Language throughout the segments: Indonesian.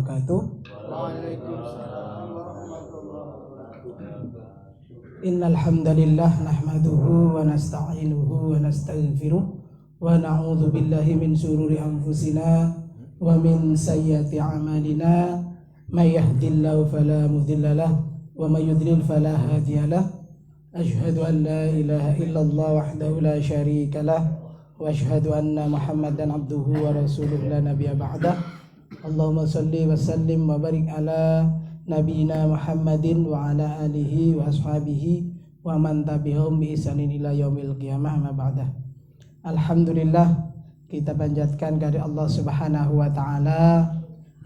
wabarakatuh. Waalaikumsalam warahmatullahi wabarakatuh. Innal hamdalillah nahmaduhu wa nasta'inuhu wa nastaghfiruh wa na'udzu billahi min shururi anfusina wa min sayyiati a'malina may yahdihillahu fala mudilla lahu wa may yudlil fala hadiya lahu. Asyhadu an la ilaha illallah wahdahu la syarika lah wa asyhadu anna Muhammadan abduhu wa rasuluhu la nabiyya ba'dah. Allahumma shalli wa sallim wa barik ala nabiyina Muhammadin wa ala alihi wa ashabihi wa man tabi'ahum bi ihsanin ila yaumil qiyamah ma ba'dah. Alhamdulillah, kita panjatkan kepada Allah Subhanahu wa taala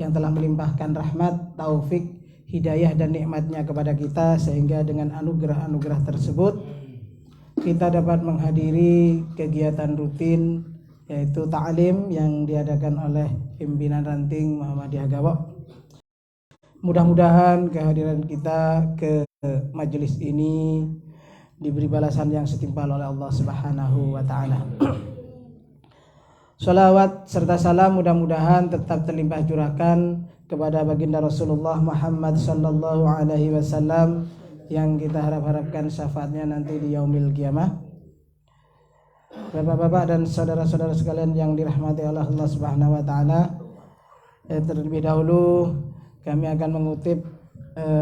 yang telah melimpahkan rahmat, taufik, hidayah dan nikmatnya kepada kita, sehingga dengan anugerah-anugerah tersebut kita dapat menghadiri kegiatan rutin yaitu ta'lim yang diadakan oleh pimpinan ranting Muhammadiyah Gawok. Mudah-mudahan kehadiran kita ke majelis ini diberi balasan yang setimpal oleh Allah Subhanahu wa taala. Shalawat serta salam mudah-mudahan tetap terlimpah curahkan kepada baginda Rasulullah Muhammad sallallahu alaihi wasallam yang kita harapkan syafaatnya nanti di yaumil qiyamah. Bapak-bapak dan saudara-saudara sekalian yang dirahmati Allah Subhanahu wa taala, terlebih dahulu kami akan mengutip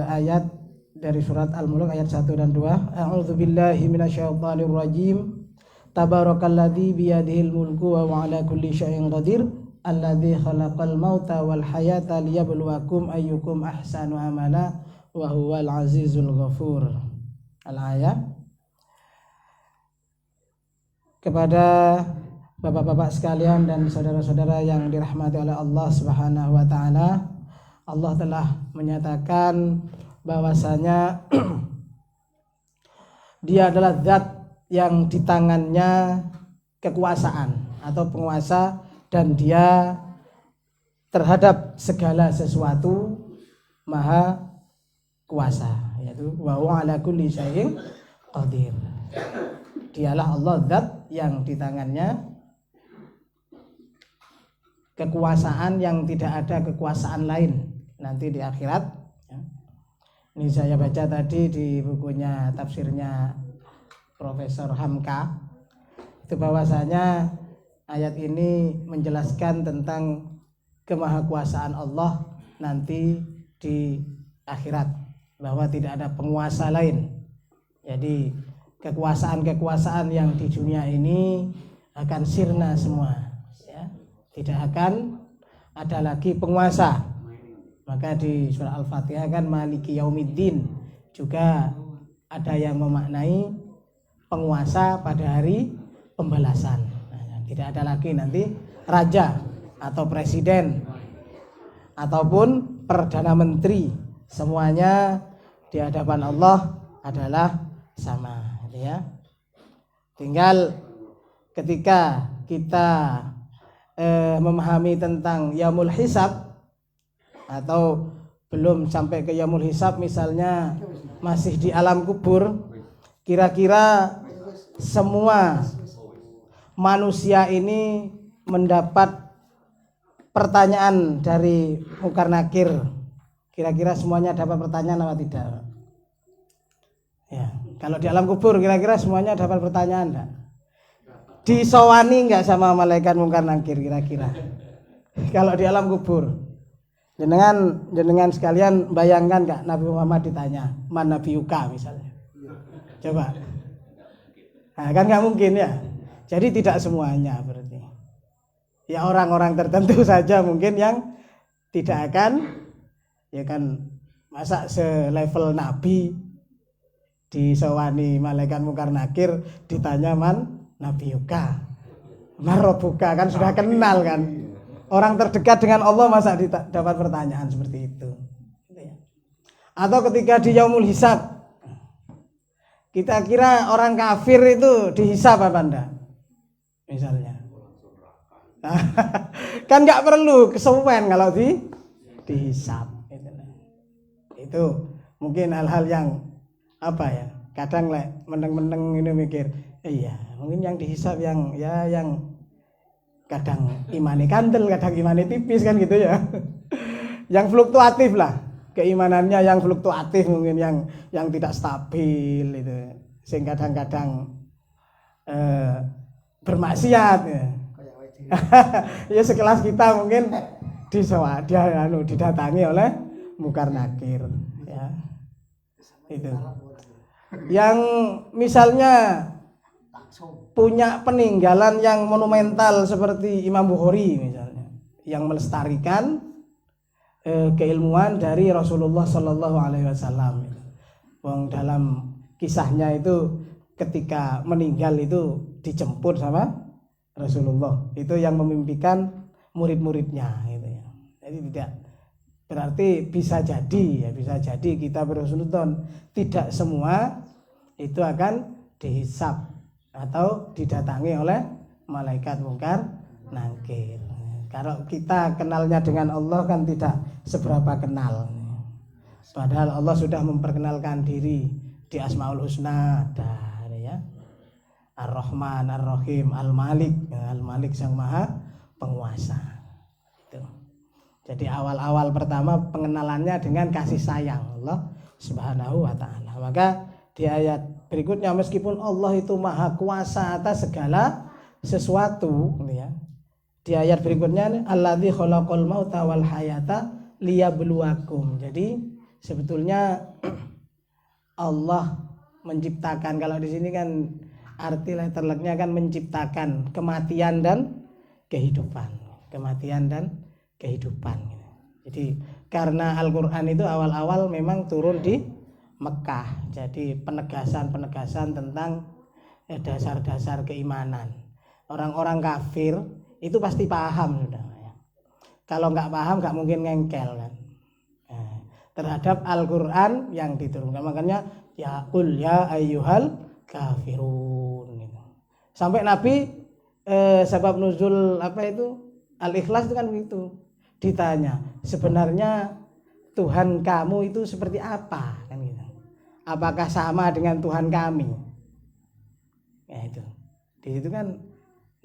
ayat dari surat Al-Mulk ayat 1 dan 2. A'udzu billahi minasyaitonir rajim. Tabarakalladzi biyadihil mulku wa 'ala kulli syai'in qadir. Alladzi khalaqal mauta wal hayata liyabluwakum ayyukum ahsanu amala wa huwal azizul ghafur. Al-ayat. Kepada bapak-bapak sekalian dan saudara-saudara yang dirahmati oleh Allah Subhanahu wa taala, Allah telah menyatakan bahwasanya Dia adalah zat yang di tangannya kekuasaan atau penguasa, dan Dia terhadap segala sesuatu maha kuasa, yaitu wa huwa ala kulli syai'in qadir. Dialah Allah zat yang di tangannya kekuasaan yang tidak ada kekuasaan lain nanti di akhirat. Ini saya baca tadi di bukunya tafsirnya Profesor Hamka, itu bahwasanya ayat ini menjelaskan tentang kemahakuasaan Allah nanti di akhirat, bahwa tidak ada penguasa lain. Jadi kekuasaan-kekuasaan yang di dunia ini akan sirna semua, ya. Tidak akan ada lagi penguasa. Maka di surah Al-Fatihah kan Maliki Yaumiddin juga ada yang memaknai penguasa pada hari pembalasan. Nah, tidak ada lagi nanti raja atau presiden ataupun perdana menteri, semuanya di hadapan Allah adalah sama, ya. Tinggal ketika kita memahami tentang yaumul hisab atau belum sampai ke yaumul hisab, misalnya masih di alam kubur, kira-kira semua manusia ini mendapat pertanyaan dari Munkar Nakir. Kira-kira semuanya dapat pertanyaan apa tidak? Ya, kalau di alam kubur kira-kira semuanya dapat pertanyaan enggak? Disowani enggak sama malaikat Munkar Nakir kira-kira? Kalau di alam kubur. Jenengan sekalian bayangkan enggak Nabi Muhammad ditanya, "Man nabiyuka?" misalnya. Coba. Nah, kan enggak mungkin ya. Jadi tidak semuanya berarti. Ya orang-orang tertentu saja mungkin yang tidak akan, ya kan, masa selevel Nabi disowani malaikat Munkar Nakir ditanya man nabiyuka, marobuka, kan sudah kenal kan. Orang terdekat dengan Allah masa dapat pertanyaan seperti itu. Atau ketika di yaumul hisab, kita kira orang kafir itu dihisab apa enggak? Misalnya. Kan nggak perlu kesuwen kalau dihisab. Itu mungkin hal-hal yang apa ya? Kadang meneng-meneng ini mikir, iya mungkin yang dihisab yang kadang imane kandel, kadang imane tipis kan gitu ya. yang fluktuatif lah, keimanannya yang fluktuatif mungkin yang tidak stabil itu, sehingga kadang-kadang bermaksiat ya. Ya sekelas kita mungkin didatangi oleh mungkar nakir ya. Itu yang misalnya punya peninggalan yang monumental seperti Imam Bukhari misalnya, yang melestarikan keilmuan dari Rasulullah Shallallahu Alaihi Wasallam. Wong dalam kisahnya itu ketika meninggal itu dijemput sama Rasulullah, itu yang memimpikan murid-muridnya gitu ya. Jadi tidak berarti bisa jadi kita berhusnuzon tidak semua itu akan dihisab atau didatangi oleh malaikat mungkar nakir. Kalau kita kenalnya dengan Allah kan tidak seberapa kenal. Padahal Allah sudah memperkenalkan diri di Asmaul Husna ada ya. Ar-Rahman, Ar-Rahim, Al-Malik. Al-Malik Sang Maha Penguasa. Itu. Jadi awal-awal pertama pengenalannya dengan kasih sayang Allah Subhanahu wa taala. Maka di ayat berikutnya meskipun Allah itu maha kuasa atas segala sesuatu ya. Di ayat berikutnya alladzi khalaqal mauta wal hayata liyabluwakum. Jadi sebetulnya Allah menciptakan, kalau di sini kan arti letterleknya kan menciptakan kematian dan kehidupan. Kematian dan kehidupan. Jadi karena Al-Qur'an itu awal-awal memang turun di Mekah. Jadi penegasan tentang dasar-dasar keimanan. Orang-orang kafir itu pasti paham sudah. Kalau nggak paham nggak mungkin ngengkel kan. Terhadap Al-Qur'an yang diturunkan. Makanya ya qul ya ayyuhal kafirun. Sampai Nabi sebab nuzul apa itu Al-Ikhlas itu kan begitu. Ditanya, sebenarnya Tuhan kamu itu seperti apa kan gitu. Apakah sama dengan Tuhan kami? Ya itu. Di situ kan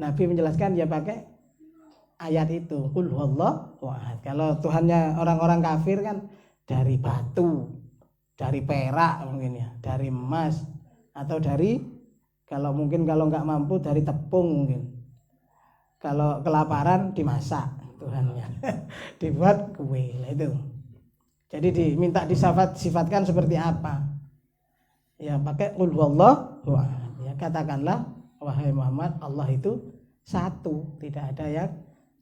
Nabi menjelaskan ya pakai ayat itu, qul huwallahu ahad. Kalau Tuhannya orang-orang kafir kan dari batu, dari perak mungkin ya, dari emas atau dari kalau nggak mampu dari tepung mungkin. Kalau kelaparan dimasak Tuhannya, dibuat kue itu. Jadi diminta sifatkan seperti apa? Ya pakai qul huwallahu ahad. Ya katakanlah wahai Muhammad, Allah itu satu, tidak ada yang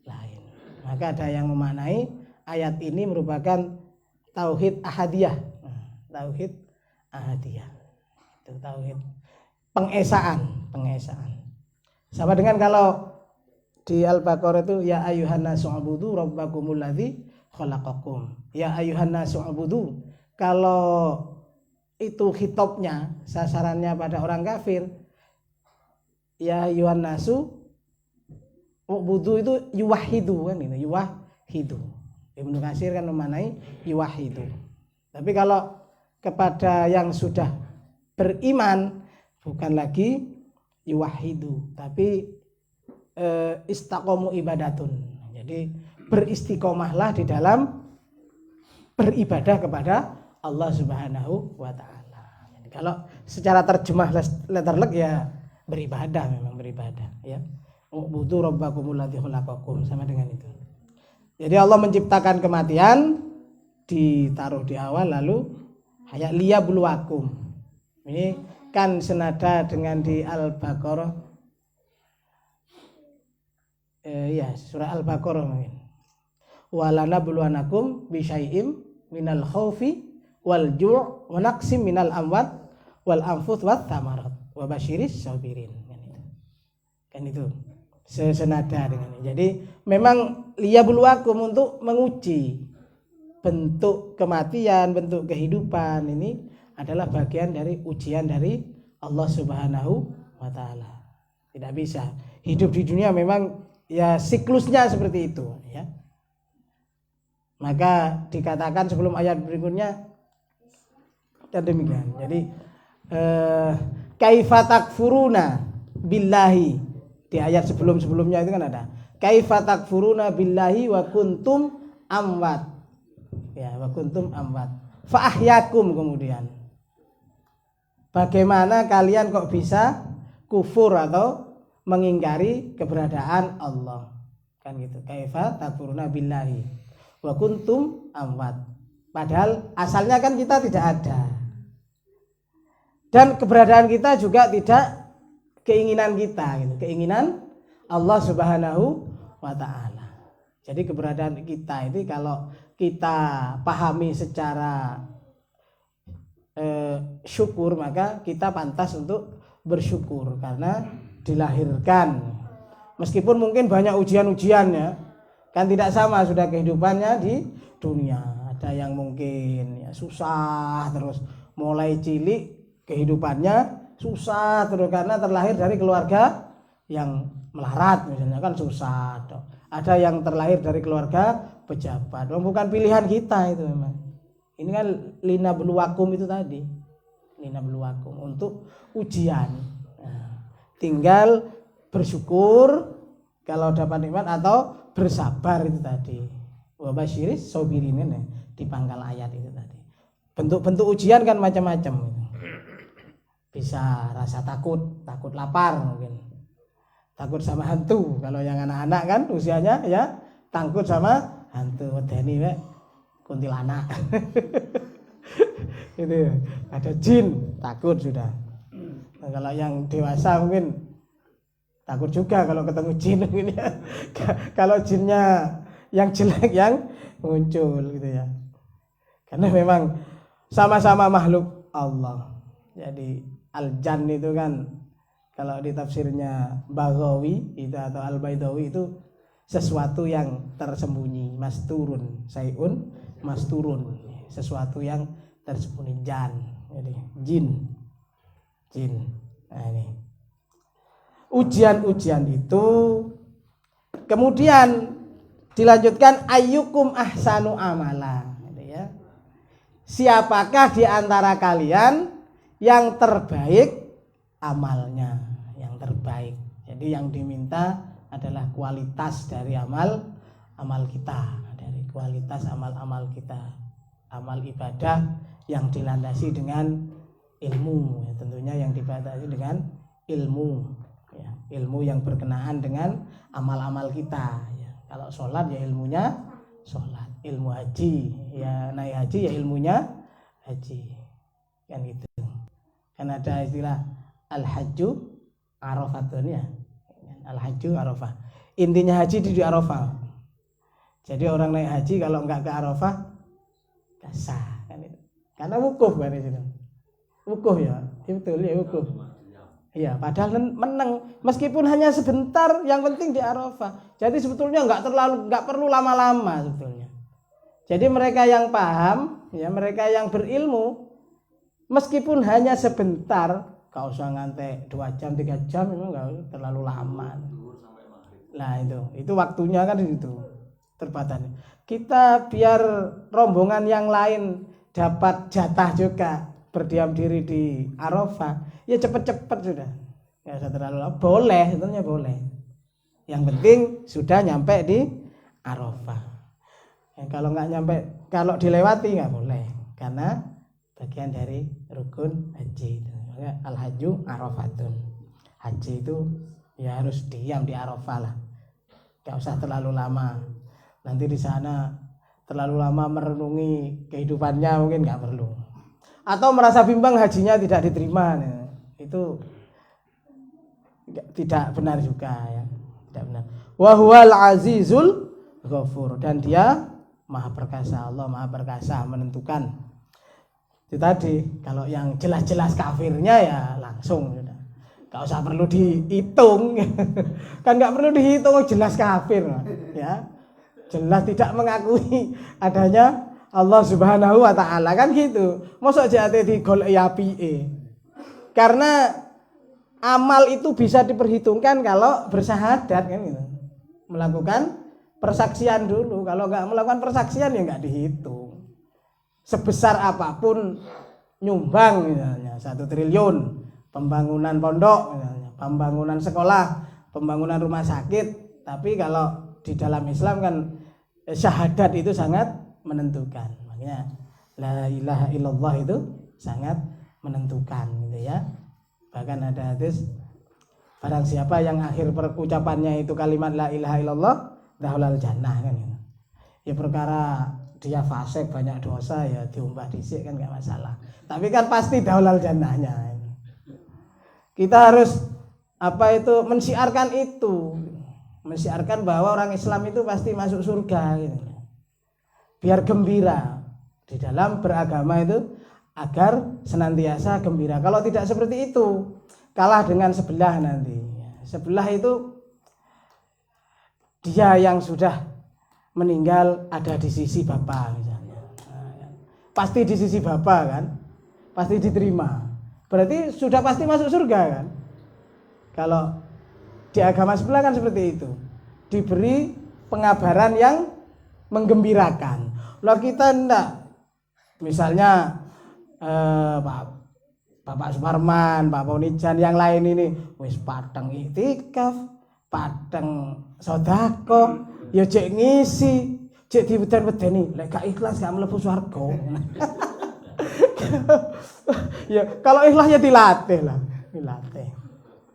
lain. Maka ada yang memaknai ayat ini merupakan tauhid ahadiyah. Tauhid ahadiyah. Itu tauhid pengesaan. Sama dengan kalau di Al-Baqarah itu ya ayyuhan nasu ubudu rabbakumul ladzi khalaqakum. Ya ayyuhan nasu ubudu. Kalau itu khitabnya, sasarannya pada orang kafir, ya ayyuhan nasu ubudu itu yuwahidu kan gitu, yuwahidu. Ibnu Katsir kan memaknai yuwahidu. Tapi kalau kepada yang sudah beriman bukan lagi yuwahidu, tapi istaqomu ibadatun. Jadi beristiqomahlah di dalam beribadah kepada Allah Subhanahu wa taala. Jadi kalau secara terjemah letterlek ya beribadah, memang beribadah ya. Ubudu rabbakumul ladzi khalaqakum, sama dengan itu. Jadi Allah menciptakan kematian ditaruh di awal lalu hayat liyabluwakum. Ini kan senada dengan di Al-Baqarah. Ya surah Al-Baqarah mungkin. Walana buluanakum bisyai'im minal khaufi wal ju' wa naqsim minal amwat wal anfus wat thamarat wa basyiris sabirin. Kan itu sesenada dengan ini. Jadi memang liyabluwakum untuk menguji bentuk kematian, bentuk kehidupan ini adalah bagian dari ujian dari Allah Subhanahu wa taala. Tidak bisa hidup di dunia memang ya siklusnya seperti itu ya. Maka dikatakan sebelum ayat berikutnya dan demikian. Jadi kaifa takfuruna billahi, di ayat sebelum-sebelumnya itu kan ada kaifa takfuruna billahi wa kuntum amwat. Ya, wa kuntum amwat. Fa ahyakum kemudian. Bagaimana kalian kok bisa kufur atau mengingkari keberadaan Allah? Kan gitu. Kaifa takfuruna billahi wa kuntum amwat. Padahal asalnya kan kita tidak ada. Dan keberadaan kita juga tidak keinginan kita gitu. Keinginan Allah Subhanahu wa taala. Jadi keberadaan kita ini kalau kita pahami secara syukur, maka kita pantas untuk bersyukur karena dilahirkan. Meskipun mungkin banyak ujian-ujiannya, kan tidak sama sudah kehidupannya di dunia. Ada yang mungkin ya susah terus, mulai cilik kehidupannya susah terus karena terlahir dari keluarga yang melarat misalnya, kan susah. Ada yang terlahir dari keluarga pejabat, bukan pilihan kita itu memang. Ini kan lina beluwakum itu tadi, lina beluwakum untuk ujian. Nah, tinggal bersyukur kalau dapat nikmat atau bersabar itu tadi. Wa basyiris sabirin di pangkal ayat itu tadi. Bentuk-bentuk ujian kan macam-macam. Bisa rasa takut lapar mungkin. Takut sama hantu. Kalau yang anak-anak kan usianya ya takut sama hantu, wedeni wek kuntilanak. Itu ada jin, takut sudah. Nah, kalau yang dewasa mungkin takut juga kalau ketemu jin mungkin ya. Kalau jinnya yang jelek yang muncul gitu ya. Karena memang sama-sama makhluk Allah. Jadi al-jan itu kan kalau di tafsirnya Baghawi itu atau Al-Baidawi itu sesuatu yang tersembunyi, masturun, sayun masturun, sesuatu yang tersembunyi, jan. Jadi jin. Nah ini. Ujian-ujian itu kemudian dilanjutkan ayyukum ahsanu amala, gitu ya. Siapakah di antara kalian yang terbaik amalnya, yang terbaik. Jadi yang diminta adalah kualitas dari amal kita, dari kualitas amal kita, amal ibadah yang dilandasi dengan ilmu, ya, tentunya yang dibatasi dengan ilmu, ya, ilmu yang berkenaan dengan amal-amal kita. Ya. Kalau sholat ya ilmunya sholat, ilmu haji ya naik haji ya ilmunya haji, kan gitu. Kan ada istilah al-hajju arafatun ya. Al-hajju arafah. Intinya haji di Arafah. Jadi orang naik haji kalau enggak ke Arafah enggak sah kan itu. Karena wukuf kan itu. Wukuf ya. Betul ya wukuf. Iya, padahal menang meskipun hanya sebentar, yang penting di Arafah. Jadi sebetulnya enggak perlu lama-lama sebetulnya. Jadi mereka yang paham, ya mereka yang berilmu, meskipun hanya sebentar, gak usah ngantek 2 jam 3 jam, memang gak terlalu lama. Nah itu waktunya kan itu terbatas. Kita biar rombongan yang lain dapat jatah juga berdiam diri di Arafah, ya cepet-cepet sudah. Ya usah terlalu lama. Boleh, sebetulnya boleh. Yang penting sudah nyampe di Arafah. Ya, kalau nggak nyampe, kalau dilewati nggak boleh, karena bagian dari rukun haji. Al-hajju arafatun. Haji itu ya harus diam di Arafah lah. Gak usah terlalu lama. Nanti di sana terlalu lama merenungi kehidupannya mungkin gak perlu. Atau merasa bimbang hajinya tidak diterima. Nah, itu tidak benar juga ya. Tidak benar. Wa huwal azizul ghafur, dan dia Maha perkasa, Allah Maha perkasa menentukan. Itu tadi, kalau yang jelas-jelas kafirnya ya langsung sudah. Gak usah perlu dihitung. Kan gak perlu dihitung, jelas kafir ya. Jelas tidak mengakui adanya Allah Subhanahu wa taala kan gitu. Mosok jate digoleki apike. Karena amal itu bisa diperhitungkan kalau bersyahadat kan gitu. Melakukan persaksian dulu. Kalau enggak melakukan persaksian ya enggak dihitung. Sebesar apapun nyumbang misalnya 1 triliun, pembangunan pondok misalnya, pembangunan sekolah, pembangunan rumah sakit, tapi kalau di dalam Islam kan syahadat itu sangat menentukan. Makanya la ilaha illallah itu sangat menentukan gitu ya. Bahkan ada hadis, barang siapa yang akhir ucapannya itu kalimat la ilaha illallah dakhalal jannah kan gitu. Ya perkara dia fasik banyak dosa ya diumbah dhisik kan enggak masalah. Tapi kan pasti dakhalal jannahnya. Kita harus mensiarkan itu. Mensiarkan bahwa orang Islam itu pasti masuk surga gitu. Biar gembira di dalam beragama itu, agar senantiasa gembira. Kalau tidak seperti itu, kalah dengan sebelah nanti. Sebelah itu dia yang sudah meninggal ada di sisi Bapa misalnya. Pasti di sisi Bapa kan? Pasti diterima. Berarti sudah pasti masuk surga kan? Kalau di agama sebelah kan seperti itu. Diberi pengabaran yang menggembirakan. Loh kita enggak. Misalnya Bapak Suparman, Pak Ponijan yang lain ini wis padang iktikaf, padang sedekah, ya cek ngisi, cek diweden-wedeni, lek gak ikhlas gak mlebu swarga. Ya kalau ikhlas ya dilatih lah, dilatih.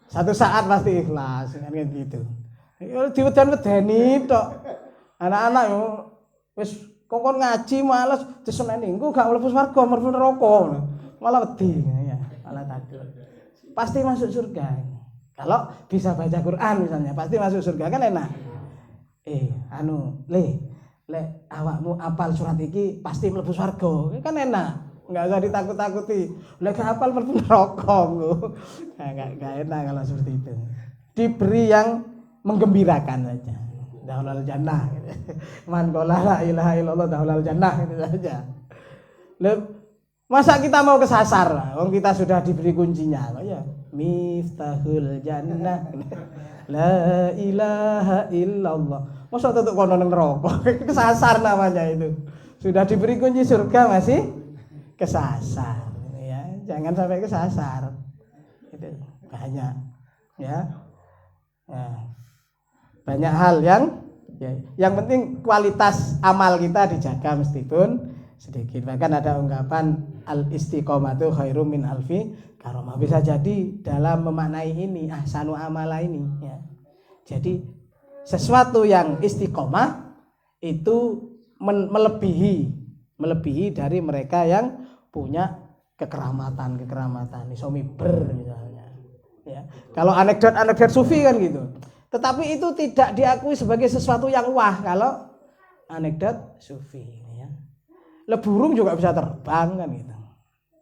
Satu saat pasti ikhlas kan gitu. Diweden-wedeni tok. Anak-anak yo wis kongkon ngaji males disenen engko gak mlebu swarga, mlebu neraka. Malah wedi ya, malah takut. Pasti masuk surga. Kalau bisa baca Quran misalnya, pasti masuk surga kan enak. Lek awakmu apal surat iki pasti mlebu swarga. Kan enak. Enggak usah ditakut-takuti. Lek gak apal mlebu neraka engko. Enggak enak kalau seperti itu. Diberi yang menggembirakan saja. Dakhalal jannah gitu. Man qala la ilaha illallah dakhalal jannah gitu saja. Masa kita mau kesasar? Wong kita sudah diberi kuncinya. Ya, miftahul jannah. La ilaha illallah. Masa tetep kono nang neraka? Kesasar namanya itu. Sudah diberi kunci surga masih kesasar ya. Jangan sampai kesasar. Itu banyak ya. Nah, banyak hal yang penting kualitas amal kita dijaga meskipun sedikit. Bahkan ada ungkapan al-istiqomatu khairum min alfi karomah. Bisa jadi dalam memaknai ini ahsanu amala ini ya. Jadi sesuatu yang istiqomah itu melebihi dari mereka yang punya kekeramatan iso miber misalnya ya. Kalau anekdot sufi kan gitu. Tetapi itu tidak diakui sebagai sesuatu yang wah kalau anekdot sufi ya. Burung juga bisa terbang kan gitu.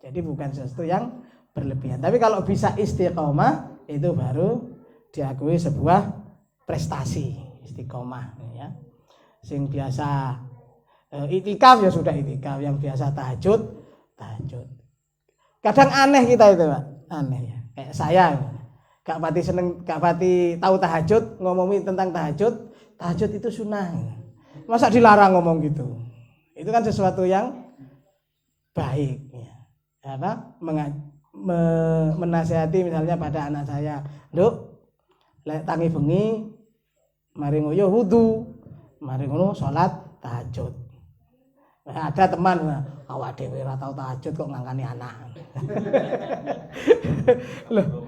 Jadi bukan sesuatu yang berlebihan. Tapi kalau bisa istiqomah itu baru diakui sebuah prestasi istiqomah ya. Sing biasa itikaf ya sudah itikaf, yang biasa tahajud. Kadang aneh kita itu, Pak. Aneh ya. Kayak saya gak pati tahu tahajud, ngomongin tentang tahajud. Tahajud itu sunnah. Masa dilarang ngomong gitu? Itu kan sesuatu yang baik ya. Menasihati misalnya pada anak saya, "Nduk, lek tangi bengi mari ngoyo wudu, mari ngono salat tahajud." Ada teman, awak dhewe ora tau tahajud kok ngangkani anak. Loh.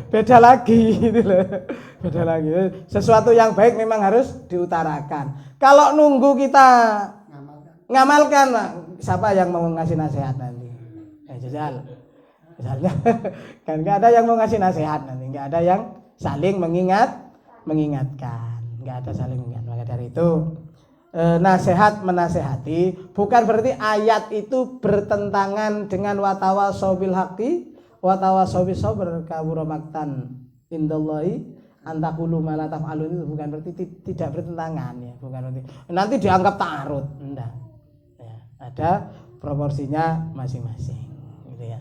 Beda lagi gitu loh. Beda lagi. Sesuatu yang baik memang harus diutarakan. Kalau nunggu kita ngamalkan, siapa yang mau ngasih nasihat nanti? Jajal. Misalnya kan enggak ada yang mau ngasih nasihat nanti, enggak ada yang saling mengingatkan. Enggak ada saling mengingatkan. Maka dari itu nasihat menasehati bukan berarti ayat itu bertentangan dengan watawasau bil haqqi watawasau bis sabr kabura maktan indallahi antaqulu ma la taf'alun. Itu bukan berarti tidak bertentangan ya, bukan berarti nanti dianggap ta'arud. Enggak. Ya, ada proporsinya masing-masing gitu ya.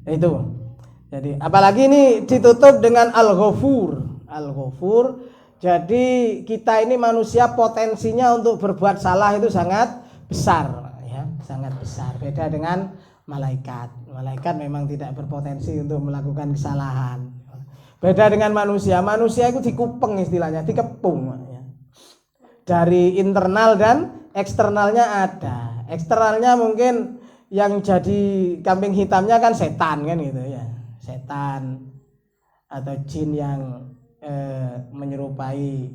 Itu. Jadi apalagi ini ditutup dengan al-ghafur. Al-ghafur. Jadi kita ini manusia potensinya untuk berbuat salah itu sangat besar ya, sangat besar. Beda dengan malaikat. Malaikat memang tidak berpotensi untuk melakukan kesalahan. Beda dengan manusia. Manusia itu dikupeng istilahnya, dikepung ya. dari internal dan eksternalnya ada. Eksternalnya mungkin yang jadi kambing hitamnya kan setan kan gitu ya, setan atau jin yang menyerupai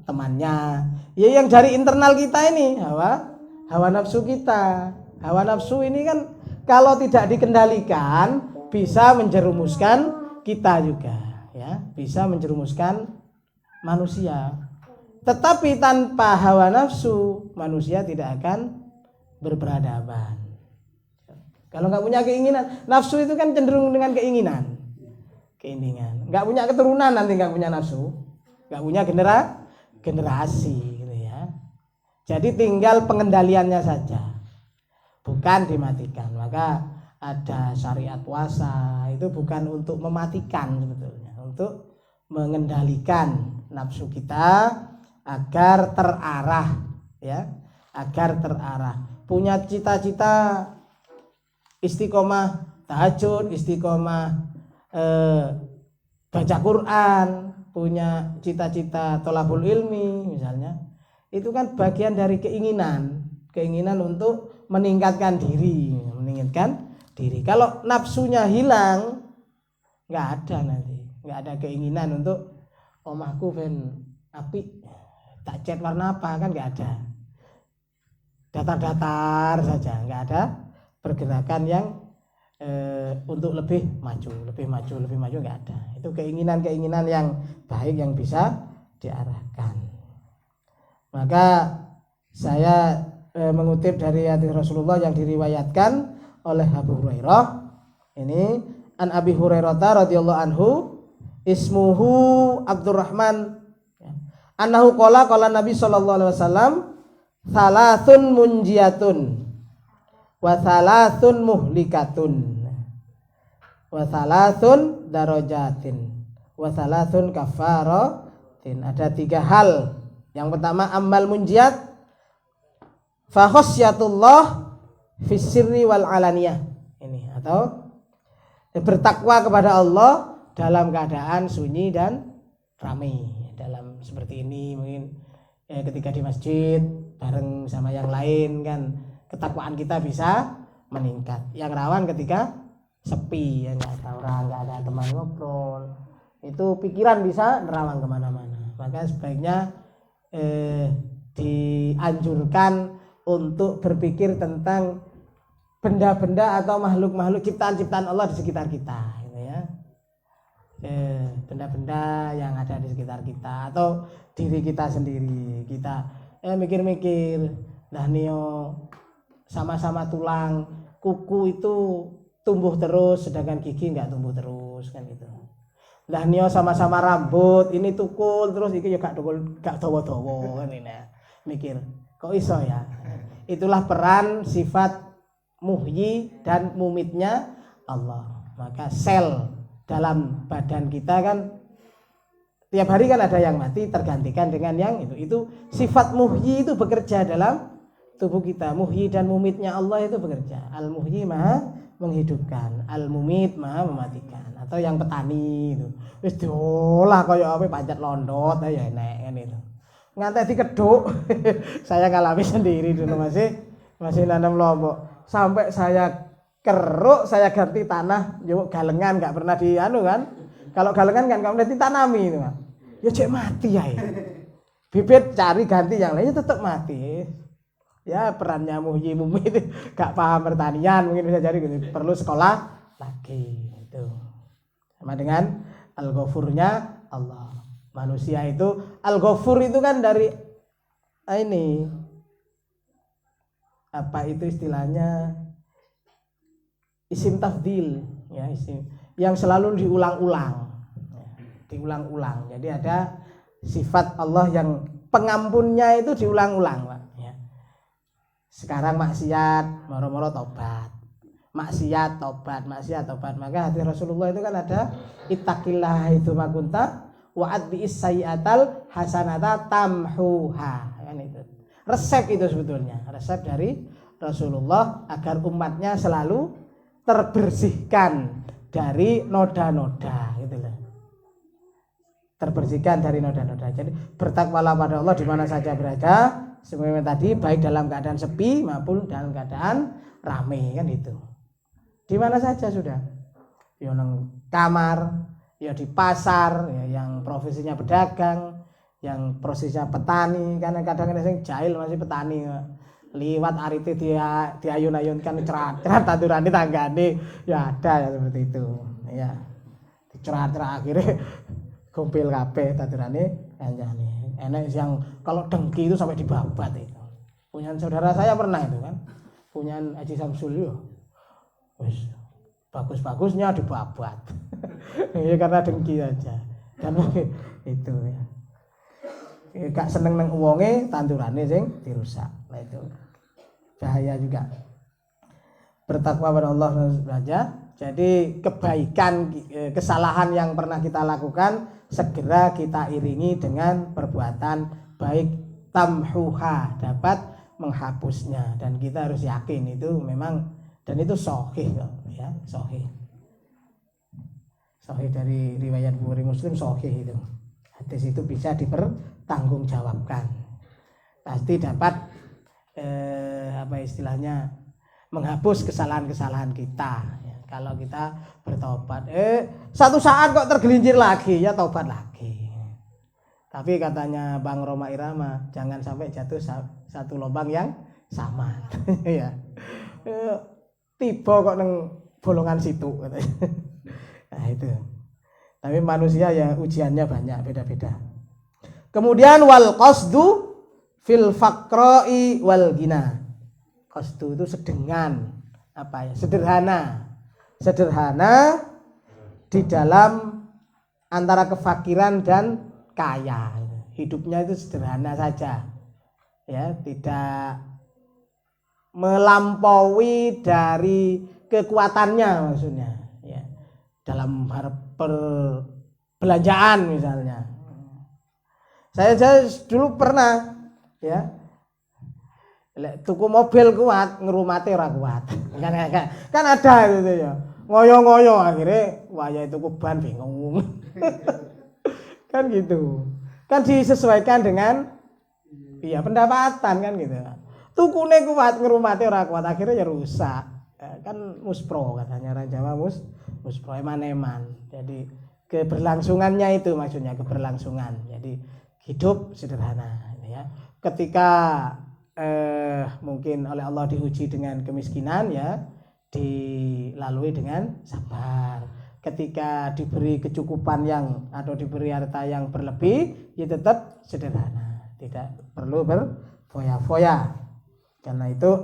temannya. Ya yang dari internal kita ini hawa nafsu kita. Hawa nafsu ini kan kalau tidak dikendalikan bisa menjerumuskan kita juga, ya, bisa menjerumuskan manusia. Tetapi tanpa hawa nafsu manusia tidak akan berperadaban. Kalau nggak punya keinginan, nafsu itu kan cenderung dengan keinginan. Nggak punya keturunan nanti nggak punya nafsu, nggak punya generasi, gitu ya. Jadi tinggal pengendaliannya saja, bukan dimatikan. Maka ada syariat puasa itu bukan untuk mematikan sebetulnya, untuk mengendalikan nafsu kita agar terarah, ya, agar terarah. Punya cita-cita istiqomah tahajud, istiqomah baca Quran, punya cita-cita thalabul ilmi misalnya, itu kan bagian dari keinginan untuk meningkatkan diri. Kalau nafsunya hilang, nggak ada nanti, nggak ada keinginan untuk omahku ben apik, tak cat warna apa, kan nggak ada. Datar-datar saja, nggak ada pergerakan yang untuk lebih maju, nggak ada. Itu keinginan yang baik yang bisa diarahkan. Maka saya mengutip dari hadis Rasulullah yang diriwayatkan oleh Abu Hurairah. Ini an Abi Hurairah radhiyallahu anhu, ismuhu Abdurrahman, annahu qala Nabi sallallahu alaihi wasallam, salasun munjiyatun wa salasun muhlikatun wa salasun darajatin wa salasun kafaratin. Ada 3 hal. Yang pertama amal munjiyat, fa khasyatullah fis sirri wal alaniyah. Ini atau bertakwa kepada Allah dalam keadaan sunyi dan ramai. Dalam seperti ini mungkin ketika di masjid bareng sama yang lain kan ketakwaan kita bisa meningkat. Yang rawan ketika sepi, ya, nggak ada orang, nggak ada teman ngobrol, itu pikiran bisa nerawang kemana-mana. Maka sebaiknya dianjurkan untuk berpikir tentang benda-benda atau makhluk-makhluk ciptaan-ciptaan Allah di sekitar kita, gitu ya. Benda-benda yang ada di sekitar kita atau diri kita sendiri. Kita mikir-mikir, nah nio sama-sama tulang, kuku itu tumbuh terus sedangkan gigi nggak tumbuh terus, kan gitu. Lah nio sama-sama rambut, ini tukul terus iki yo gak tukul, gak dawa-dawa, kan ini. Mikir, kok iso ya? Itulah peran sifat muhyi dan mumitnya Allah. Maka sel dalam badan kita kan tiap hari kan ada yang mati tergantikan dengan yang itu sifat muhyi itu bekerja dalam tubuh kita. Muhyi dan mumitnya Allah itu bekerja. Al muhyi maha menghidupkan, al mumit maha mematikan. Atau yang petani itu wis diolah kaya apa panjat londot ya enek kan itu. Ngantek dikeduk. Saya ngalami sendiri dulu masih nanam lombok. Sampai saya keruk, saya ganti tanah, yuk galengan nggak pernah dianu kan. Kalau galengan kan nggak pernah ditanami itu kan. Ya cek mati ya. Bibit cari ganti yang lainnya tetap mati. Ya perannya muhyi mumit gak paham pertanian mungkin bisa jadi gitu. Perlu sekolah lagi itu. Sama dengan Al-Ghafurnya Allah. Manusia itu Al-Ghafur itu kan dari ini apa itu istilahnya isim tafdil, ya, isim yang selalu diulang-ulang. Diulang-ulang. Jadi ada sifat Allah yang pengampunnya itu diulang-ulang, Pak, ya. Sekarang maksiat, moro-moro tobat. Maksiat tobat. Maka hati Rasulullah itu kan ada ittaqillah itu makunta wa'ad bi'is sayyi'atal hasanata tamhuha, kan itu. Resep itu sebetulnya, resep dari Rasulullah agar umatnya selalu terbersihkan dari noda-noda gitu loh. terbersihkan dari noda-noda. Jadi bertakwalah pada Allah di mana saja berada, sebagaimana tadi baik dalam keadaan sepi maupun dalam keadaan ramai kan itu. Di mana saja sudah. Ya nang kamar, ya di pasar, ya yang profesinya pedagang, yang prosesnya petani, karena kadang ada yang jahil masih petani. Liwat arite dia diayun-ayunkan cerat-cerat tandurane tanggane, ya ada ya seperti itu. Ya. Cerat-cerat akhirnya gompil kabeh tandurane kancane. Enak yang kalau dengki itu sampai dibabat itu. Punya saudara saya pernah itu kan. Punya Haji Samsul yo. Wis bagus-bagusnya dibabat. Ya karena dengki aja. Dan itu ya. Gak seneng nang wonge tandurane sing dirusak. Nah itu bahaya juga. Bertakwa pada Allah saja. Jadi kebaikan, kesalahan yang pernah kita lakukan segera kita iringi dengan perbuatan baik, tamhuha, dapat menghapusnya, dan kita harus yakin itu memang, dan itu sahih ya, sahih dari riwayat Bukhari Muslim, sahih itu hadis itu bisa dipertanggungjawabkan, pasti dapat apa istilahnya, menghapus kesalahan-kesalahan kita. Kalau kita bertobat, satu saat kok tergelincir lagi, ya tobat lagi. Tapi katanya Bang Roma Irama, jangan sampai jatuh satu lubang yang sama. Ya, tiba kok neng bolongan situ. Nah itu. Tapi manusia ya ujiannya banyak, beda-beda. Kemudian wal qasdu fil faqra'i wal ghina. Qasdu itu sedengan, apa ya? Sederhana di dalam antara kefakiran dan kaya. Hidupnya itu sederhana saja, ya, tidak melampaui dari kekuatannya maksudnya, ya, dalam perbelanjaan misalnya. Saya dulu pernah, ya, tuku mobil kuat, ngerumate ora kuat. Kan ada gitu ya. Ngoyo-ngoyo akhirnya waya itu ban bingung. Kan gitu. Kan disesuaikan dengan iya pendapatan kan gitu. Tukune kuat, ngerumate ora kuat, akhirnya ya rusak. Kan muspro katanya orang Jawa, muspro eman-eman. Jadi keberlangsungannya itu maksudnya, keberlangsungan. Jadi hidup sederhana ya. Ketika mungkin oleh Allah diuji dengan kemiskinan, ya dilalui dengan sabar. Ketika diberi kecukupan yang atau diberi harta yang berlebih, ya tetap sederhana, tidak perlu berfoya-foya. Karena itu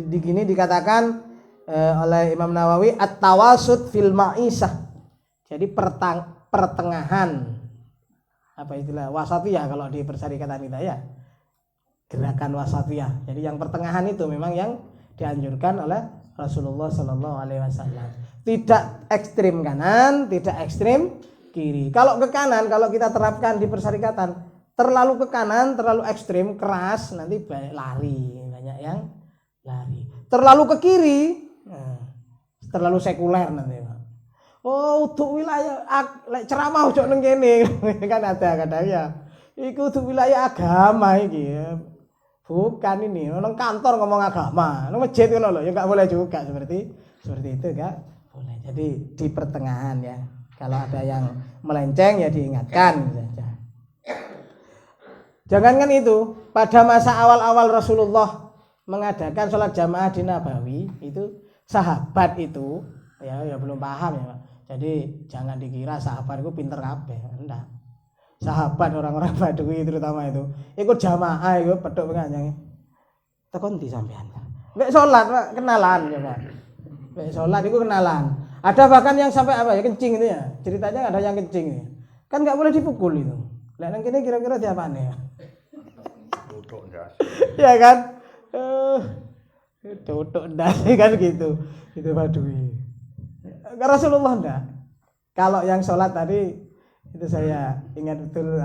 di gini dikatakan oleh Imam Nawawi at-tawasud fil ma'isah. Jadi pertengahan, apa istilah wasatiyah kalau di Persyarikatan Hidayah, gerakan wasatiyah. Jadi yang pertengahan itu memang yang dianjurkan oleh Rasulullah Sallallahu Alaihi Wasallam. Tidak ekstrim kanan, tidak ekstrim kiri. Kalau ke kanan, kalau kita terapkan di persyarikatan, terlalu ke kanan, terlalu ekstrim, keras, nanti banyak yang lari. Terlalu ke kiri, terlalu sekuler nanti. Oh, untuk wilayah ceramah ojo nang kene kan ada kadang ya. Iku untuk wilayah agama iki. Bukan ini, nang kantor ngomong agama, nang masjid ngono lho, ya enggak boleh juga seperti itu enggak boleh. Jadi di pertengahan ya. Kalau ada yang melenceng ya diingatkan saja. Jangankan itu, pada masa awal-awal Rasulullah mengadakan sholat jamaah di Nabawi, itu sahabat itu ya belum paham ya Pak. Jadi jangan dikira sahabat itu pinter kabeh, enggak. Sahabat orang-orang Badui terutama itu ikut jamaah itu pedok penganjang. Tekon di sampean. Mek salat Pak, kenalan ya Pak. Mek salat itu kenalan. Ada bahkan yang sampai apa ya kencing itu ya. Ceritanya ada yang kencing ya. Kan enggak boleh dipukul itu. Lah nang kene kira-kira diapane ya? Tutuk ndas. Ya kan? Tutuk ndas kan gitu. Itu Badui. Rasulullah enggak. Kalau yang sholat tadi itu saya ingat betul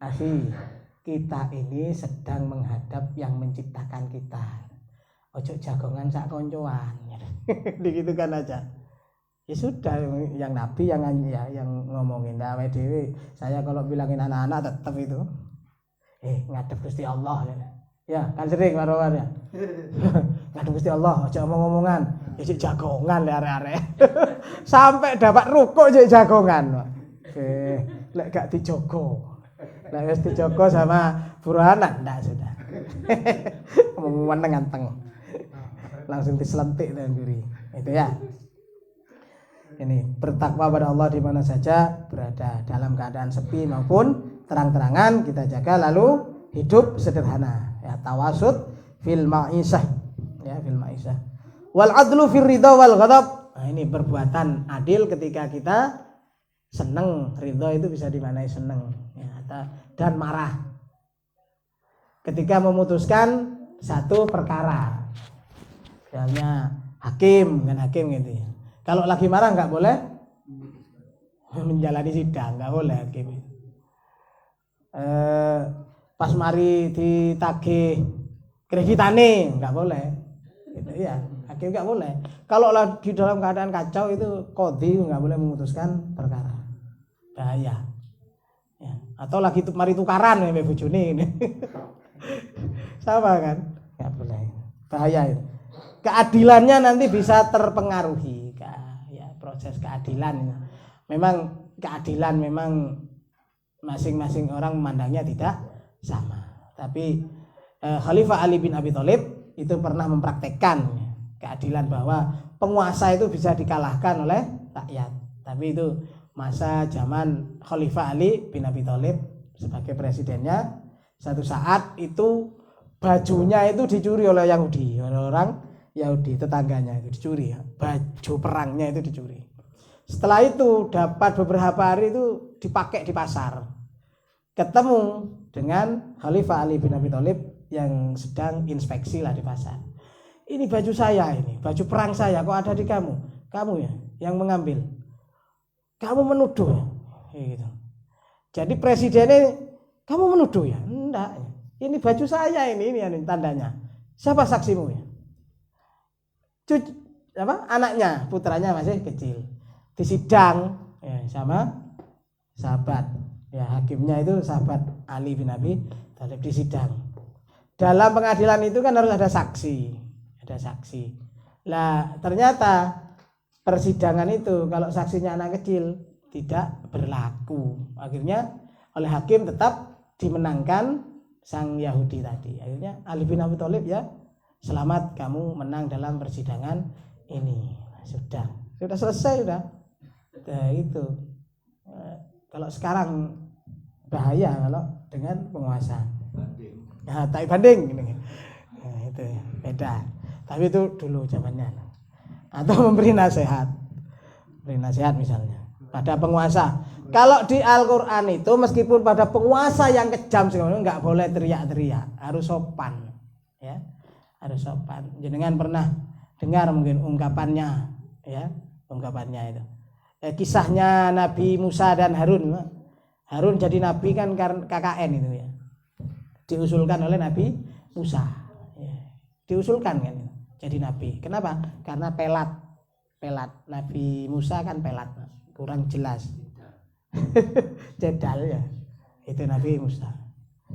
Akhi, kita ini sedang menghadap yang menciptakan kita. Ojo jagongan sak koncoan. Digitukan aja. Ya sudah, yang nabi yang ngomongin awake dhewe. Saya kalau bilangin anak-anak tetap itu ngadep Gusti Allah ya kan sering marwar ya. Ngadep Gusti Allah aja omong-omongan, isik jagongan le arek-arek. Sampai dapat rukuk isik jagongan. Lek gak dijogo. Lek wis dijogo sama buranan ndak sudah. Omongan nganteng. Langsung diselentik dan guri. Itu ya. Ini bertakwa pada Allah di mana saja berada, dalam keadaan sepi maupun terang-terangan kita jaga, lalu hidup sederhana ya, tawasud fil ma'isyah ya, fil ma'isyah wal adlu fir ridha wal ghadab. Nah, ini perbuatan adil ketika kita seneng, ridha itu bisa dimaknai seneng ya, dan marah ketika memutuskan satu perkara, misalnya hakim gitu ya. Kalau lagi marah nggak boleh menjalani sidang, nggak boleh hakim. Pas mari ditagih kreditane nggak boleh, gitu ya. Hakim nggak boleh. Kalau lagi dalam keadaan kacau itu qadhi nggak boleh memutuskan perkara, bahaya. Ya. Atau lagi mari tukaran ya bojone ini, sama kan? Nggak boleh, bahaya itu. Keadilannya nanti bisa terpengaruhi. Proses keadilan memang keadilan memang masing-masing orang memandangnya tidak sama, tapi Khalifah Ali bin Abi Thalib itu pernah mempraktekkan keadilan bahwa penguasa itu bisa dikalahkan oleh rakyat. Tapi itu masa zaman Khalifah Ali bin Abi Thalib sebagai presidennya, satu saat itu bajunya itu dicuri oleh Yahudi, orang Yahudi tetangganya itu dicuri, baju perangnya itu dicuri. Setelah itu dapat beberapa hari itu dipakai di pasar. Ketemu dengan Khalifah Ali bin Abi Thalib yang sedang inspeksi lah di pasar. Ini baju saya, ini baju perang saya kok ada di kamu? Kamu ya yang mengambil. Kamu menuduh ya? Gitu. Jadi presidennya kamu menuduh ya? Enggak. Ini baju saya ini tandanya. Siapa saksimu ya? Anaknya, putranya masih kecil, disidang ya, sama sahabat ya, hakimnya itu sahabat Ali bin Abi Thalib, disidang. Dalam pengadilan itu kan harus ada saksi. Lah ternyata persidangan itu kalau saksinya anak kecil tidak berlaku. Akhirnya oleh hakim tetap dimenangkan sang Yahudi tadi. Akhirnya Ali bin Abi Thalib ya, selamat, kamu menang dalam persidangan ini. Sudah selesai sudah. Nah, itu. Kalau sekarang bahaya kalau dengan penguasa. Nah, tak banding ini. Nah, itu beda. Tapi itu dulu zamannya. Atau memberi nasihat. Beri nasihat misalnya pada penguasa. Kalau di Al-Qur'an itu meskipun pada penguasa yang kejam segala enggak boleh teriak-teriak, harus sopan. Ya. Harus sopan. Jenengan pernah dengar mungkin ungkapannya ya, ungkapannya itu. Kisahnya Nabi Musa dan Harun. Harun jadi nabi kan karena KKN itu ya. Diusulkan oleh Nabi Musa. Ya. Diusulkan kan jadi nabi. Kenapa? Karena pelat. Nabi Musa kan pelat, kurang jelas. Jedal ya. Itu Nabi Musa.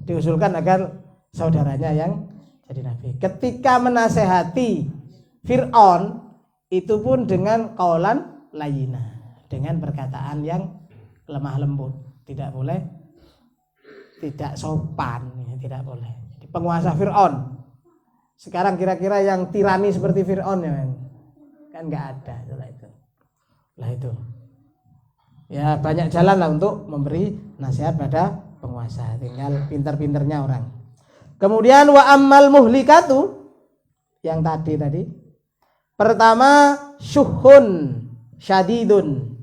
Diusulkan agar saudaranya yang jadi nabi. Ketika menasehati Fir'aun itu pun dengan qaulan layyina, dengan perkataan yang lemah lembut, tidak boleh tidak sopan, ya, tidak boleh. Jadi penguasa Fir'aun. Sekarang kira-kira yang tirani seperti Fir'aun ya kan nggak ada setelah itu. Lah itu. Ya banyak jalan lah untuk memberi nasihat pada penguasa, tinggal pintar-pintarnya orang. Kemudian wa ammal muhlikatu yang tadi. Pertama syuhun syadidun.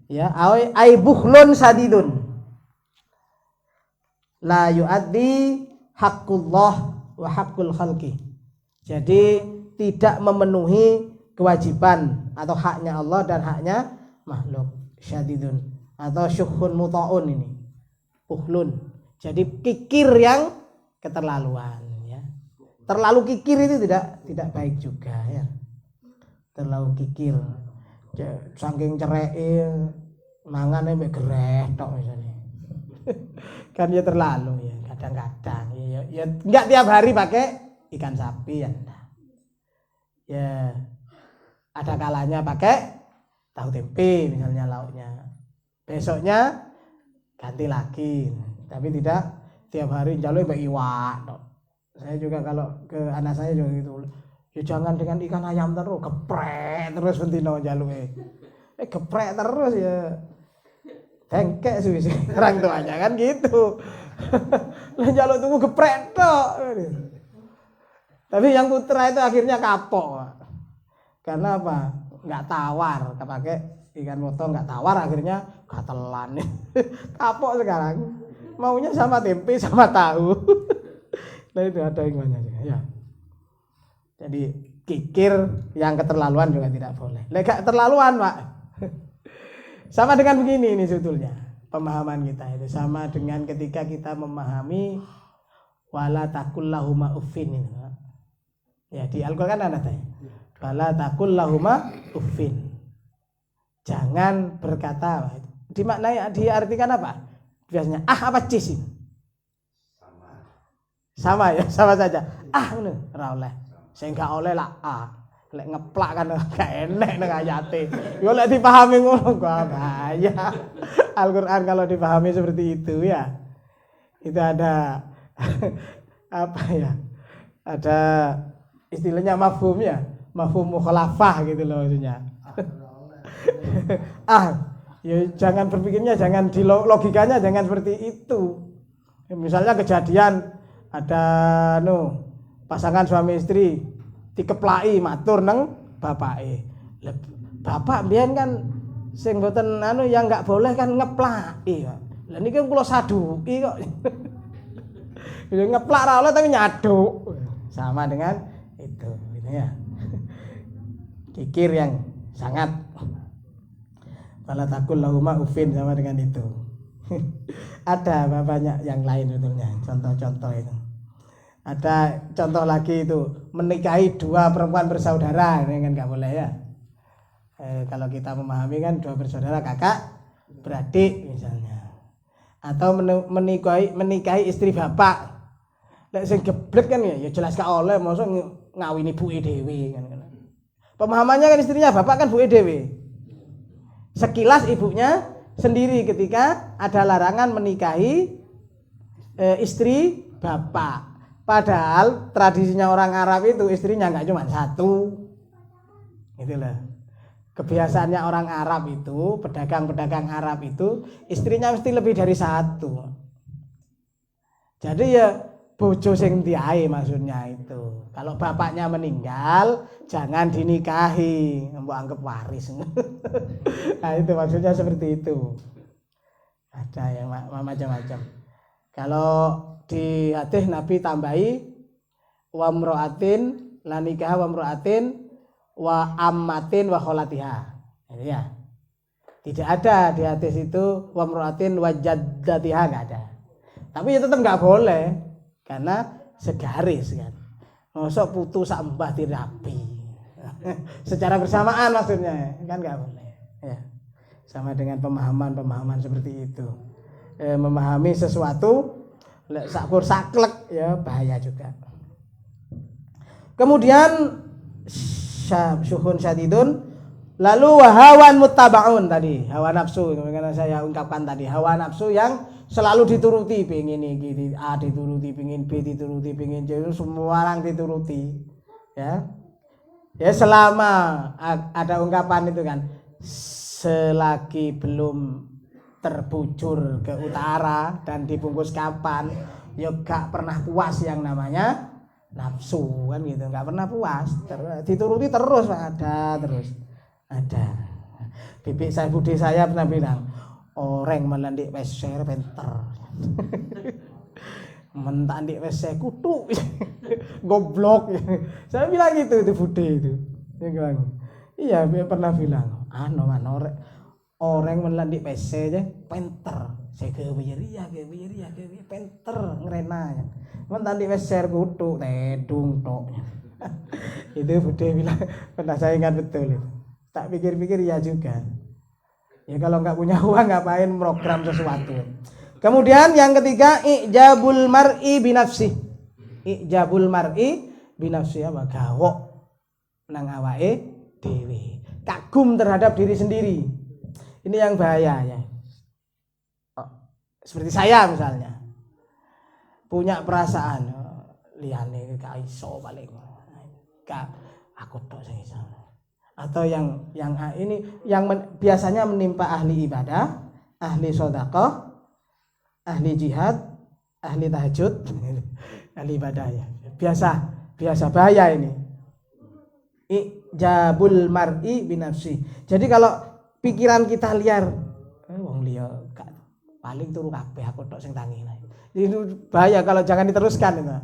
Ya, ai bukhlun syadidun. La yuaddi haqqullah wa haqqul khalqi. Jadi tidak memenuhi kewajiban atau haknya Allah dan haknya makhluk. Syadidun atau syuhun muta'un ini. Bukhlun. Jadi kikir yang keterlaluan ya. Terlalu kikir itu tidak baik juga ya. Terlalu kikir. Saking cereke mangane mek gereh tok misalnya. Kan ya terlalu ya kadang-kadang ya enggak tiap hari pakai ikan sapi ya enggak. Ya ada kalanya pakai tahu tempe misalnya lauknya. Besoknya ganti lagi. Tapi tidak tiap hari njaluk mbek iwak tok. Saya juga kalau ke anak saya juga gitu. Ya jangan dengan ikan ayam terus, geprek terus bentino njaluke. Geprek terus ya. Bengkek sih orang tuanya kan gitu. Lah njaluk tuku geprek tok. Tapi yang putra itu akhirnya kapok. Karena apa? Enggak tawar, pakai ikan motong enggak tawar akhirnya gatelan. Kapok sekarang. Maunya sama tempe sama tahu. Nah itu ada hikmahnya ya. Jadi kikir yang keterlaluan juga tidak boleh. Lek gak keterlaluan, Pak. Sama dengan begini ini sebetulnya. Pemahaman kita itu sama dengan ketika kita memahami wala taqul lahuma uffin ini. Ya di Al-Qur'an ada tanya. Wala taqul lahuma uffin. Jangan berkata dimaknai diartikan apa? Biasanya apa cis ini? Sama ya, sama saja. Ngono, ora oleh. Sing gak oleh lah lek ngeplak kan gak enek nang ayate. Yo lek dipahami ngono kok bahaya. Al-Qur'an kalau dipahami seperti itu ya. Itu ada apa ya? Ada istilahnya mafhum ya, mafhum mukhalafah gitu loh maksudnya. Ya jangan berpikirnya, jangan di logikanya jangan seperti itu. Misalnya kejadian ada pasangan suami istri dikeplaki matur nang bapake. Bapak mbiyen kan sing mboten yang enggak boleh kan ngeplaki. Lah niki kula saduki kok. Ya ngeplak ra oleh tapi nyaduk. Sama dengan itu gitu ya. Kikir yang sangat wala taqul lahuma uffin sama dengan itu. Ada banyak yang lain sebetulnya contoh-contoh itu. Ada contoh lagi itu menikahi dua perempuan bersaudara ini kan nggak boleh ya. Kalau kita memahami kan dua bersaudara kakak beradik misalnya. Atau menikahi istri bapak. Lek sing geblek kan ya jelas gak oleh mosok ngawini ibuke dhewe kan. Pemahamannya kan istrinya bapak kan ibuke dhewe. Sekilas ibunya sendiri ketika ada larangan menikahi istri bapak. Padahal tradisinya orang Arab itu istrinya nggak cuma satu. Itulah. Kebiasaannya orang Arab itu, pedagang-pedagang Arab itu istrinya mesti lebih dari satu. Jadi ya bojo sing diae maksudnya itu. Kalau bapaknya meninggal jangan dinikahi, mbok anggap waris. Nah itu maksudnya seperti itu. Ada yang macam-macam. Kalau di hadis Nabi tambahi wa mra'atin la nikah wa mra'atin wa ammatin wa kholatiha. Ini ya. Tidak ada di hadis itu wa mra'atin wa jaddatiha, enggak ada. Tapi ya tetap enggak boleh karena segaris kan. Mosok putu sak mbah dirabi. Secara bersamaan maksudnya kan enggak boleh. Ya. Sama dengan pemahaman seperti itu. Memahami sesuatu lek sakur saklek ya bahaya juga. Kemudian syuhun syadidun, lalu hawan muttabaun tadi, hawa nafsu yang saya ungkapkan tadi, hawa nafsu yang selalu dituruti, pengen iki A dituruti, pengen B dituruti, pengen C, semua orang dituruti. Ya. Ya selama ada ungkapan itu kan, selagi belum terbujur ke utara dan dibungkus kapan, ya gak pernah puas yang namanya nafsu kan gitu, gak pernah puas, dituruti terus ada. Bibik saya budi saya pernah bilang orang melendik WC pinter. Mentak di WC kutu. Goblok. Saya bilang gitu itu budi itu. Dia bilang, iya dia pernah bilang, orang melendik WC aja pinter. Saya kewiria pinter ngerena. Mentak di WC kutu tedung tok. Itu budi bilang, pernah saya ingat betul itu. Tak pikir-pikir ya juga. Ya kalau nggak punya uang ngapain program sesuatu. Kemudian yang ketiga ijabul mar'i binafsi. Ijabul mar'i binafsi apa? Gawok nang awake dhewe. Kagum terhadap diri sendiri. Ini yang bahaya ya. Seperti saya misalnya. Punya perasaan liyane gak iso paling. Aku tok sing iso. Atau yang ini yang biasanya menimpa ahli ibadah, ahli sedekah, ahli jihad, ahli tahajud, ahli ibadah ya. Biasa bahaya ini. Ijabul mar'i binafsi. Jadi kalau pikiran kita liar, wong liya paling turu kabeh aku tok sing tangi. Itu bahaya kalau jangan diteruskan itu.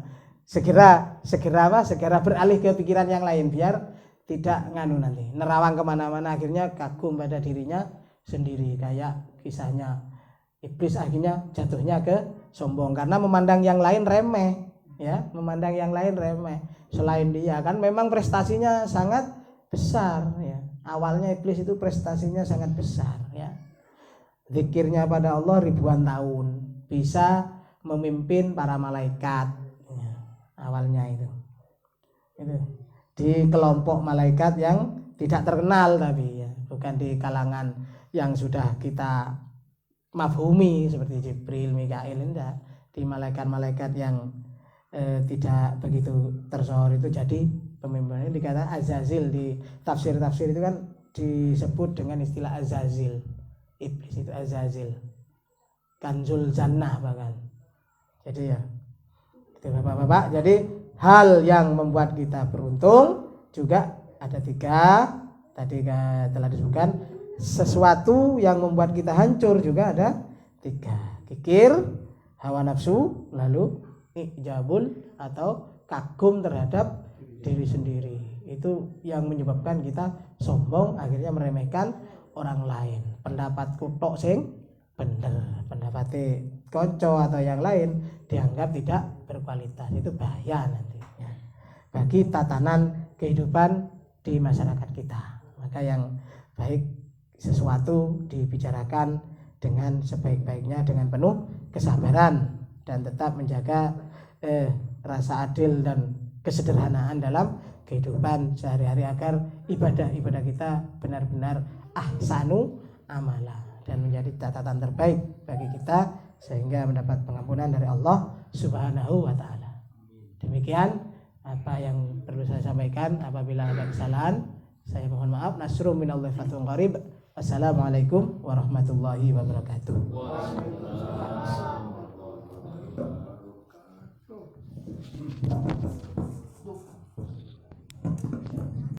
Segera beralih ke pikiran yang lain biar tidak nganu nanti nerawang kemana-mana, akhirnya kagum pada dirinya sendiri. Kayak kisahnya iblis akhirnya jatuhnya ke sombong karena memandang yang lain remeh ya, memandang yang lain remeh selain dia. Kan memang prestasinya sangat besar ya, awalnya iblis itu prestasinya sangat besar ya, zikirnya pada Allah ribuan tahun, bisa memimpin para malaikat ya, awalnya itu di kelompok malaikat yang tidak terkenal, tapi ya bukan di kalangan yang sudah kita mafhumi seperti Jibril, Mikail, enggak, di malaikat-malaikat yang tidak begitu tersohor itu jadi pemimpinnya. Dikata Azazil di tafsir-tafsir itu kan disebut dengan istilah Azazil, iblis itu Azazil, Kanzul Jannah bahkan. Jadi ya itu bapak-bapak, jadi hal yang membuat kita beruntung juga ada 3 tadi telah disebutkan. Sesuatu yang membuat kita hancur juga ada 3, kikir, hawa nafsu, lalu ijabul atau kagum terhadap diri sendiri. Itu yang menyebabkan kita sombong, akhirnya meremehkan orang lain. Pendapatku tok sing bener, pendapatnya konco atau yang lain dianggap tidak berkualitas. Itu bahaya nanti ya, bagi tatanan kehidupan di masyarakat kita. Maka yang baik sesuatu dibicarakan dengan sebaik-baiknya, dengan penuh kesabaran dan tetap menjaga rasa adil dan kesederhanaan dalam kehidupan sehari-hari agar ibadah kita benar-benar ahsanu amala dan menjadi catatan terbaik bagi kita sehingga mendapat pengampunan dari Allah Subhanahu wa taala. Demikian apa yang perlu saya sampaikan. Apabila ada kesalahan saya mohon maaf. Nasrun minallahi fathun qarib. Wassalamualaikum warahmatullahi wabarakatuh.